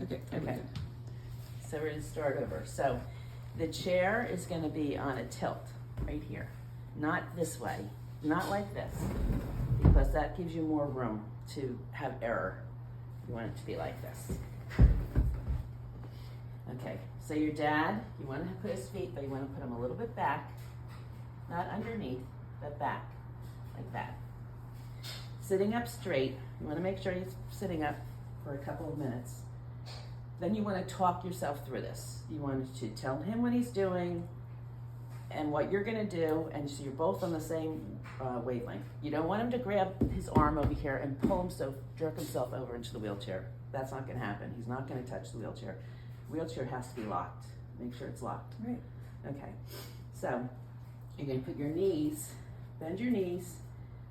Okay. Okay. So we're gonna start over. So the chair is gonna be on a tilt right here, not this way, not like this, because that gives you more room to have error. You want it to be like this. Okay, so your dad, you want to put his feet, but you want to put them a little bit back, not underneath, but back, like that. Sitting up straight, you want to make sure he's sitting up for a couple of minutes. Then you want to talk yourself through this. You want to tell him what he's doing and what you're going to do, and so you're both on the same wavelength. You don't want him to grab his arm over here and pull himself, jerk himself over into the wheelchair. That's not going to happen. He's not going to touch the wheelchair. Wheelchair has to be locked. Make sure it's locked. Right. Okay. So you're going to put your knees, bend your knees,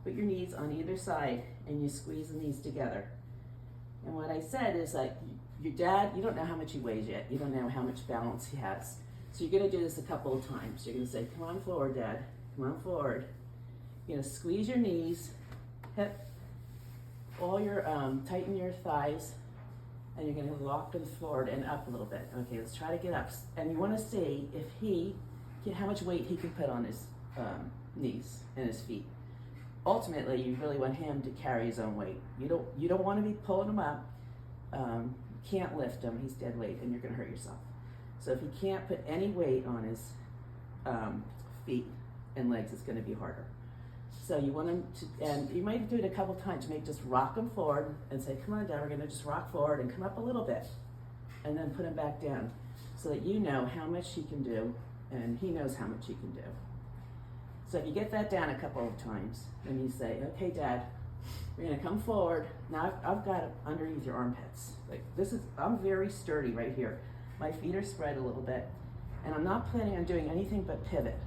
put your knees on either side, and you squeeze the knees together. And what I said is like, your dad, you don't know how much he weighs yet. You don't know how much balance he has. So you're going to do this a couple of times. You're going to say, come on forward, Dad. Come on forward. You're going to squeeze your knees, hip, all your, tighten your thighs, and you're going to lock them forward and up a little bit. Okay, let's try to get up. And you want to see if how much weight he can put on his knees and his feet. Ultimately, you really want him to carry his own weight. You don't want to be pulling him up. You can't lift him. He's dead weight, and you're going to hurt yourself. So if he can't put any weight on his feet and legs, it's going to be harder. So you want him to, and you might do it a couple times. You may just rock him forward and say, come on, Dad, we're going to just rock forward and come up a little bit. And then put him back down so that you know how much he can do and he knows how much he can do. So if you get that down a couple of times, then you say, okay, Dad, we're going to come forward. Now I've got it underneath your armpits. Like I'm very sturdy right here. My feet are spread a little bit, and I'm not planning on doing anything but pivot.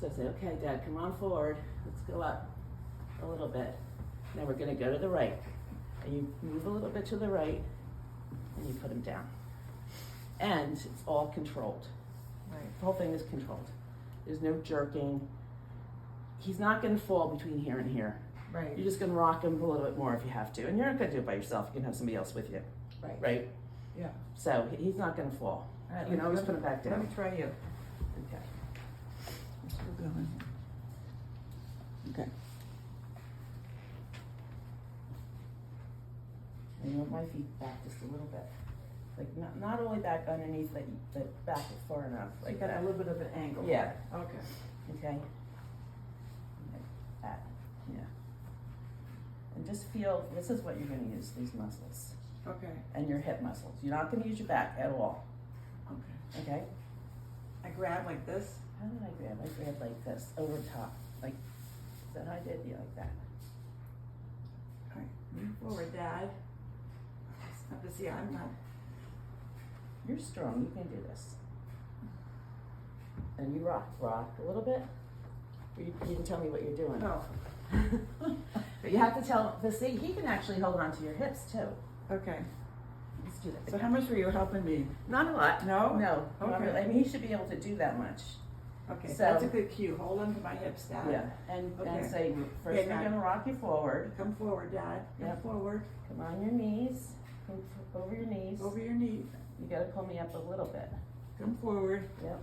So I say, okay, Dad, come on forward. Let's go up a little bit. Now we're going to go to the right. And you move a little bit to the right, and you put him down. And it's all controlled. Right. The whole thing is controlled. There's no jerking. He's not going to fall between here and here. Right. You're just going to rock him a little bit more if you have to. And you're not going to do it by yourself. You can have somebody else with you. Right. Right? Yeah. So he's not going to fall. All right, You can always put him back Let me down. try you. Okay. We're going. Okay. And you want my feet back just a little bit. Like not only back underneath, but back far enough. Like Like got a that. little bit of an angle. Yeah. Okay. Okay. Like that. Yeah. And just feel, this is what you're going to use, these muscles. Okay. And your hip muscles. You're not going to use your back at all. Okay. Okay? I grab like this. How did I grab? I grabbed like this, over top. Like, is that how I did? Yeah, like that. All right. Move forward, Dad. Have to see. I'm not. You're strong, you can do this. And you rock a little bit. You didn't tell me what you're doing. Oh. But you have to tell, but see, he can actually hold on to your hips too. Okay. Let's do that. So how much were you helping me? Not a lot. No? No. Okay. Not really. I mean, he should be able to do that much. Okay. So- That's a good cue. Hold on to my hips, Dad. Yeah. And Okay. say, first Okay, we're now- gonna rock you forward. Come forward, Dad. Come Yep. forward. Come on your knees. Come over your knees. Over your knees. You gotta pull me up a little bit. Come forward. Yep.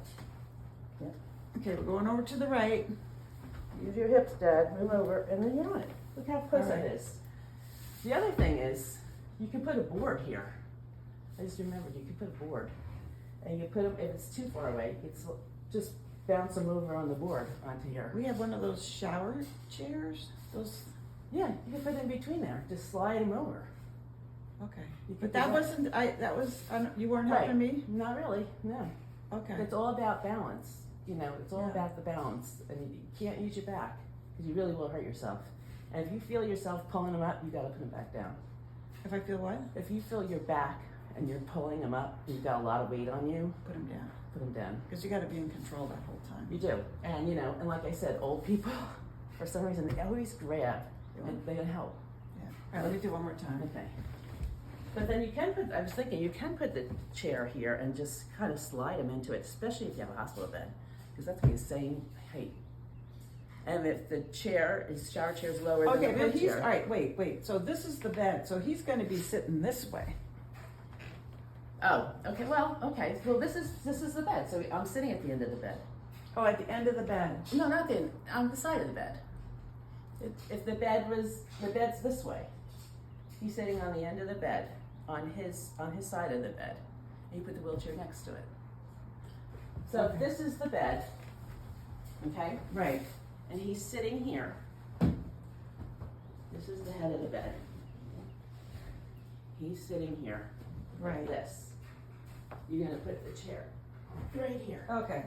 Okay, we're going over to the right. Use your hips, Dad. Move over, and then you're on it. Look how close All that right. is. The other thing is, you can put a board here. I just remembered, you can put a board. And you put them, if it's too far away, it's just bounce them over on the board onto here. We have one of those shower chairs. Those. Yeah, you can put it in between there. Just slide them over. Okay. You But can that do wasn't. That was. You weren't Right. helping me. Not really, no. Okay. It's all about balance. You know, it's all Yeah. about the balance. And you can't use your back, because you really will hurt yourself. And if you feel yourself pulling them up, you gotta put them back down. If I feel what? If you feel your back and you're pulling them up, you've got a lot of weight on you, Put them down. put them down. Because you got to be in control that whole time. You do. And you know, and like I said, old people, for some reason, they always grab and they don't help. Yeah. All right. Let me do one more time. Okay. But then you can put, I was thinking, you can put the chair here and just kind of slide them into it, especially if you have a hospital bed, because that's gonna be the same height. And if the shower chair is lower than Okay, the but bed he's chair. all right. Wait. So this is the bed. So he's going to be sitting this way. Oh, okay, well, okay, well, this is the bed, so I'm sitting at the end of the bed. Oh, at the end of the bed. No, not the end, on the side of the bed. If the bed's this way. He's sitting on the end of the bed, on his side of the bed. And you put the wheelchair next to it. So Okay. if this is the bed, okay, Right. and he's sitting here. This is the head of the bed. He's sitting here, like Right. this. You're gonna put the chair right here, Okay.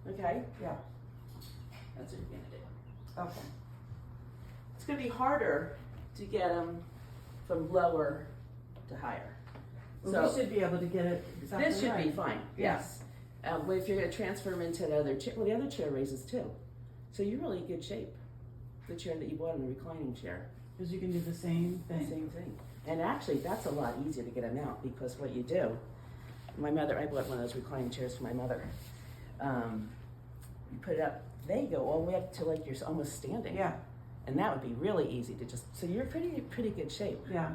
okay? Yeah. That's what you're gonna do. Okay. It's gonna be harder to get him from lower to higher. Well, we should be able to get it exactly This should right. be fine, Yeah. yes. Well, if you're gonna transfer him into the other chair, well, the other chair raises too. So you're really in good shape. The chair that you bought, in the reclining chair, Because you can do the same thing. same thing. And actually, that's a lot easier to get him out, because what you do, I bought one of those reclining chairs for my mother. You put it up, they go all the way up to like you're almost standing. Yeah. And that would be really easy to just, so you're pretty good shape. Yeah.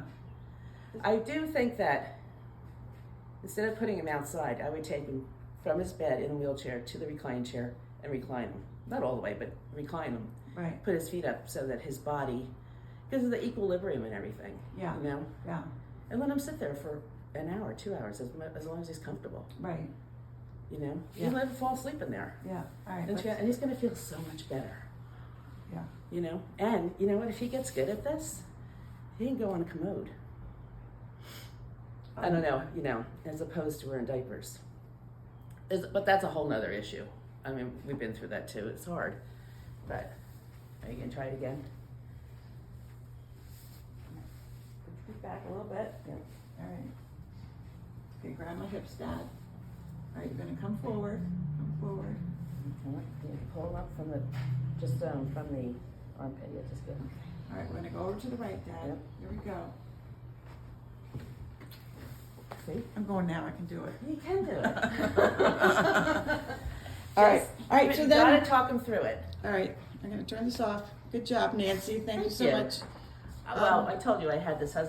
I do think that instead of putting him outside, I would take him from his bed in a wheelchair to the recline chair and recline him. Not all the way, but recline him. Right. Put his feet up so that his body, because of the equilibrium and everything, Yeah. you know? Yeah. And let him sit there for an hour, 2 hours, as long as he's comfortable, Right. you know? Yeah. He'll never fall asleep in there. Yeah. All right. And he's gonna feel so much better, Yeah. you know? And you know what, if he gets good at this, he can go on a commode. I don't know, you know, as opposed to wearing diapers. But that's a whole nother issue. I mean, we've been through that too. It's hard. But are you gonna try it again? Put your feet back a little bit. Yeah. All right. Okay, grab my hips, Dad. All right, you're gonna come forward. Come forward. You pull him up from the from the armpit. Yeah, just good. All right, we're gonna go over to the right, Dad. Yep. Here we go. See? I'm going now. I can do it. You can do it. All right. All right. So you then. gotta talk him through it. All right. I'm gonna turn this off. Good job, Nancy. Thank you so you. much. Well, I told you I had this husband.